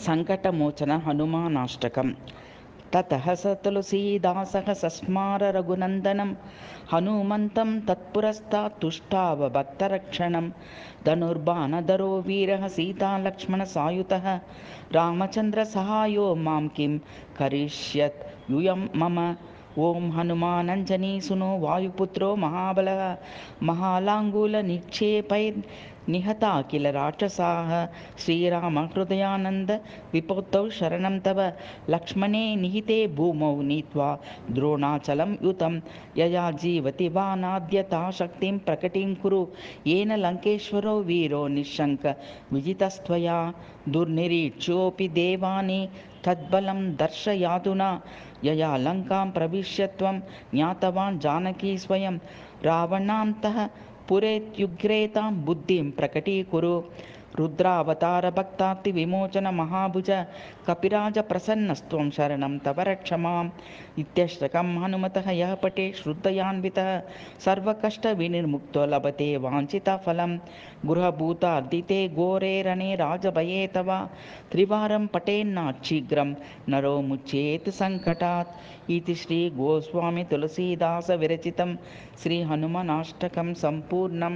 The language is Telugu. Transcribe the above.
సంకటమోచన హనుమానాష్టకం. తతః స తులసీదాసః సస్మార రఘునందనం హనుమంతం తత్పురస్తాత్ తుష్టావ భక్తరక్షణం. ధనుర్బాణధరో వీరః సీతాలక్ష్మణ సాయుతః రామచంద్ర సహాయో మాం కిం కరిష్యత్ యూయం మమ. ఓం హనుమానంజనీ సునో వాయుపుత్రో మహాబలః మహాలాంగూల నిక్షేపై నిహతా కిల రాక్షసాః. శ్రీరామ హృదయానంద విపౌతౌ శరణం తవ లక్ష్మణే నిహితే భూమౌ నీత్వా ద్రోణాచలం యుతం. యయా జీవతి వానాద్యతా శక్తిం ప్రకటిం కురు येन లంకేశ్వరో వీరో నిశంక విజితస్త్వయా. దుర్నిరీక్ష్యోऽపి దేవాని తద్బలం దర్శయాతునా యయా లంకాం ప్రవిశ్య త్వం జ్ఞాతవాన్ జానకీ స్వయం. రావణాంతః పురేత్యుగ్రేతాం బుద్ధిం ప్రకటీకురు. రుద్రావతార భక్తార్తి విమోచన మహాభుజ కపిరాజ ప్రసన్నస్త్వం శరణం తవ రక్ష మాం. ఇత్యష్టకం హనుమతః యః పఠే శ్రద్ధయాన్వితః సర్వకష్ట వినిర్ముక్తో లభతే వాంఛితఫలం. గృహభూతార్దితే ఘోరే రణే రాజభయే తవ త్రివారం పఠేన్నాత్ శీఘ్రం నరో ముచ్యేత్ సంకటాత్. ఇది శ్రీ గోస్వామి తులసీదాస విరచితం శ్రీ హనుమనాష్టకం సంపూర్ణం.